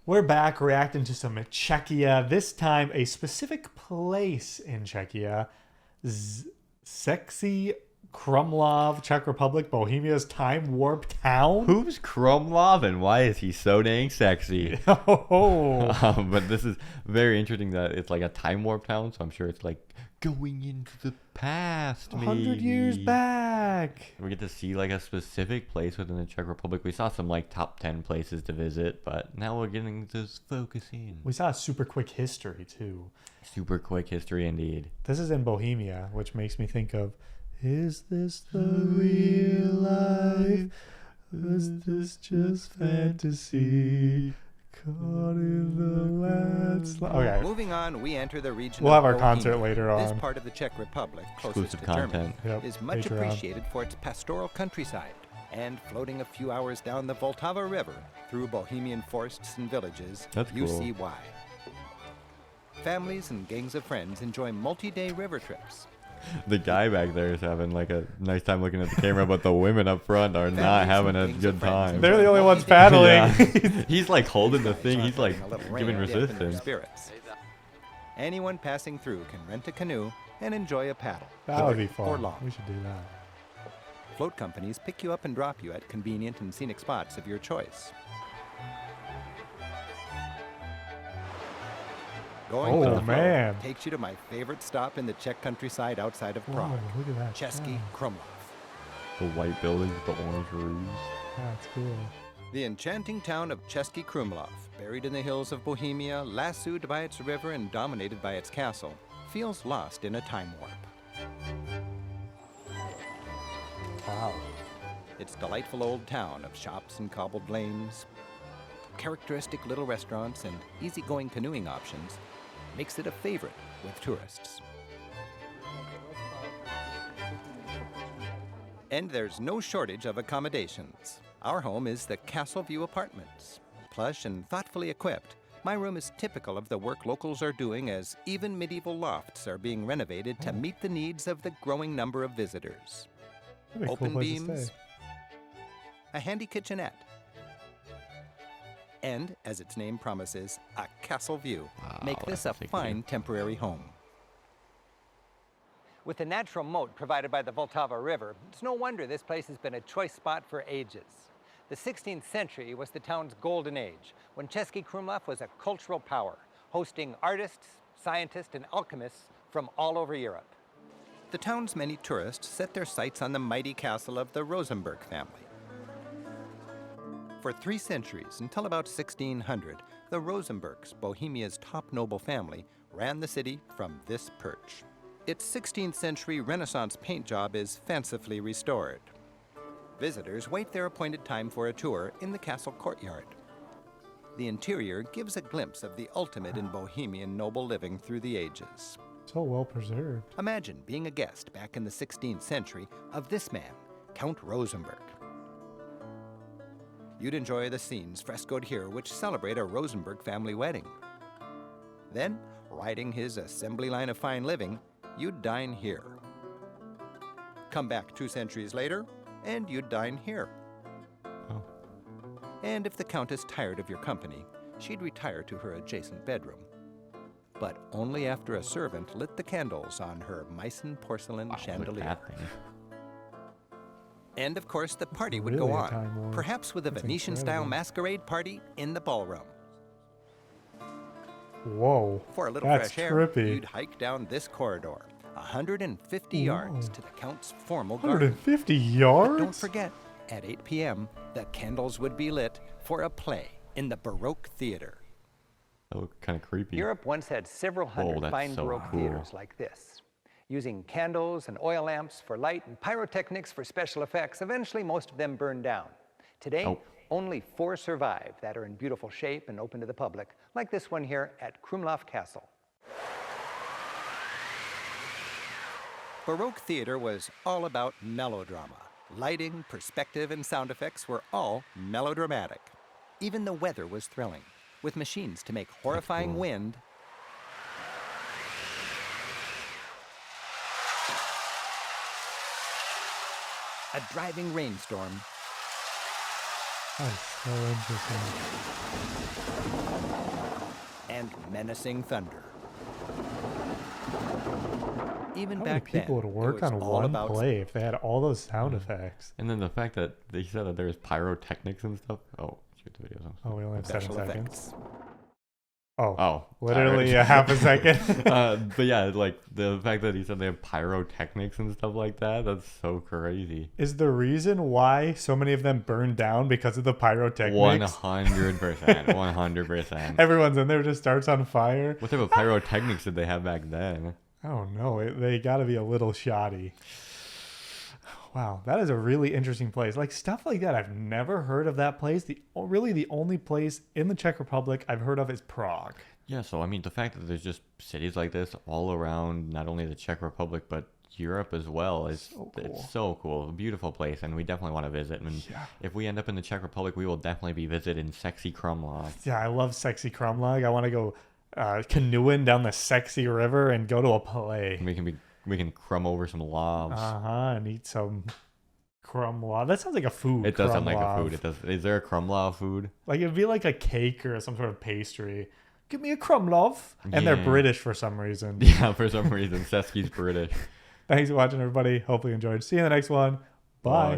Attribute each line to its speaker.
Speaker 1: We're back reacting to some Czechia. This time, a specific place in Czechia. Český Krumlov, Czech Republic, Bohemia's time warp town.
Speaker 2: Who's Krumlov and why is he so dang sexy?
Speaker 1: Oh.
Speaker 2: But this is very interesting that it's like a time warp town, so I'm sure it's like going into the past,
Speaker 1: 100 years back.
Speaker 2: We get to see like a specific place within the Czech Republic. We saw some like top 10 places to visit, but now we're getting to focus in.
Speaker 1: We saw a super quick history too.
Speaker 2: Super quick history indeed.
Speaker 1: This is in Bohemia, which makes me think of, is this the real life? Was this just fantasy? Caught in the landslide. Okay.
Speaker 3: Moving on, we enter the region.
Speaker 1: We'll have our
Speaker 3: Bohemia.
Speaker 1: concert later on.
Speaker 3: This part of the Czech Republic, closest
Speaker 2: Exclusive
Speaker 3: to
Speaker 2: content.
Speaker 3: Germany, is much appreciated for its pastoral countryside. And floating a few hours down the Vltava River through Bohemian forests and villages, you see why. Families and gangs of friends enjoy multi-day river trips.
Speaker 2: The guy back there is having like a nice time looking at the camera, but the women up front are not having a good time.
Speaker 1: They're the only ones paddling.
Speaker 2: Yeah. He's like holding the thing. He's like giving resistance.
Speaker 3: Anyone passing through can rent a canoe and enjoy a paddle.
Speaker 1: That would be
Speaker 3: Or
Speaker 1: fun.
Speaker 3: long.
Speaker 1: We should do that.
Speaker 3: Float companies pick you up and drop you at convenient and scenic spots of your choice. Going to the float takes you to my favorite stop in the Czech countryside outside of Prague,
Speaker 1: Whoa, look at that.
Speaker 3: Český Krumlov.
Speaker 2: The white buildings with the orange roofs.
Speaker 1: That's cool.
Speaker 3: The enchanting town of Český Krumlov, buried in the hills of Bohemia, lassoed by its river and dominated by its castle, feels lost in a time warp.
Speaker 1: Wow.
Speaker 3: Its delightful old town of shops and cobbled lanes, characteristic little restaurants, and easygoing canoeing options makes it a favorite with tourists. And there's no shortage of accommodations. Our home is the Castle View Apartments. Plush and thoughtfully equipped, my room is typical of the work locals are doing, as even medieval lofts are being renovated to meet the needs of the growing number of visitors. Open beams, a handy kitchenette, and, as its name promises, a castle view make this a fine temporary home.
Speaker 4: With the natural moat provided by the Vltava River, it's no wonder this place has been a choice spot for ages. The 16th century was the town's golden age, when Český Krumlov was a cultural power, hosting artists, scientists, and alchemists from all over Europe.
Speaker 3: The town's many tourists set their sights on the mighty castle of the Rosenberg family. For 3 centuries, until about 1600, the Rosenbergs, Bohemia's top noble family, ran the city from this perch. Its 16th century Renaissance paint job is fancifully restored. Visitors wait their appointed time for a tour in the castle courtyard. The interior gives a glimpse of the ultimate in Bohemian noble living through the ages.
Speaker 1: So well preserved.
Speaker 3: Imagine being a guest back in the 16th century of this man, Count Rosenberg. You'd enjoy the scenes frescoed here which celebrate a Rosenberg family wedding. Then, riding his assembly line of fine living, you'd dine here. Come back 2 centuries later, and you'd dine here.
Speaker 2: Oh.
Speaker 3: And if the Countess tired of your company, she'd retire to her adjacent bedroom. But only after a servant lit the candles on her Meissen porcelain chandelier. And of course, the party would go on, perhaps with a Venetian-style masquerade party in the ballroom.
Speaker 1: Whoa.
Speaker 3: For a little
Speaker 1: that's
Speaker 3: fresh
Speaker 1: trippy.
Speaker 3: air, you'd hike down this corridor, 150 yards to the Count's formal garden.
Speaker 1: 150 yards?
Speaker 3: But don't forget, at 8 p.m., the candles would be lit for a play in the Baroque Theater.
Speaker 2: That looked kind of creepy.
Speaker 4: Europe once had several hundred fine Baroque theaters like this. Using candles and oil lamps for light and pyrotechnics for special effects, eventually most of them burned down. Today, only 4 survive that are in beautiful shape and open to the public, like this one here at Krumlov Castle.
Speaker 3: Baroque theater was all about melodrama. Lighting, perspective, and sound effects were all melodramatic. Even the weather was thrilling, with machines to make horrifying wind a driving rainstorm
Speaker 1: That's so interesting.
Speaker 3: and menacing thunder. Even
Speaker 1: How many
Speaker 3: back then,
Speaker 1: people would work
Speaker 3: it was
Speaker 1: on
Speaker 3: all
Speaker 1: one
Speaker 3: about
Speaker 1: play if they had all those sound effects?
Speaker 2: And then the fact that they said that there's pyrotechnics and stuff. Oh, shoot the videos.
Speaker 1: Oh, we only have 7
Speaker 3: special
Speaker 1: seconds.
Speaker 3: effects.
Speaker 1: Oh,
Speaker 2: sorry.
Speaker 1: literally a half a second.
Speaker 2: But yeah, like the fact that he said they have pyrotechnics and stuff like that—that's so crazy.
Speaker 1: Is the reason why so many of them burned down because of the pyrotechnics?
Speaker 2: 100%, 100%.
Speaker 1: Everyone's in there, just starts on fire.
Speaker 2: What type of pyrotechnics did they have back then?
Speaker 1: I don't know. They got to be a little shoddy. Wow, that is a really interesting place. Like stuff like that, I've never heard of that place. Really the only place in the Czech Republic I've heard of is Prague.
Speaker 2: Yeah, so I mean, the fact that there's just cities like this all around not only the Czech Republic but Europe as well is
Speaker 1: So cool.
Speaker 2: It's so cool. A beautiful place, and we definitely want to visit. And if we end up in the Czech Republic, we will definitely be visiting Český Krumlov.
Speaker 1: Yeah, I love Czech Krumlov. I want to go canoeing down the sexy river and go to a play.
Speaker 2: We can crumb over some lobs.
Speaker 1: And eat some Krumlov. That sounds like a food.
Speaker 2: It does sound like a
Speaker 1: Krumlov.
Speaker 2: food. It does. Is there a Krumlov food?
Speaker 1: Like it'd be like a cake or some sort of pastry. Give me a Krumlov. And they're
Speaker 2: Yeah.
Speaker 1: British for some reason.
Speaker 2: Yeah, for some reason, Český's British.
Speaker 1: Thanks for watching, everybody. Hopefully you enjoyed. See you in the next one. Bye.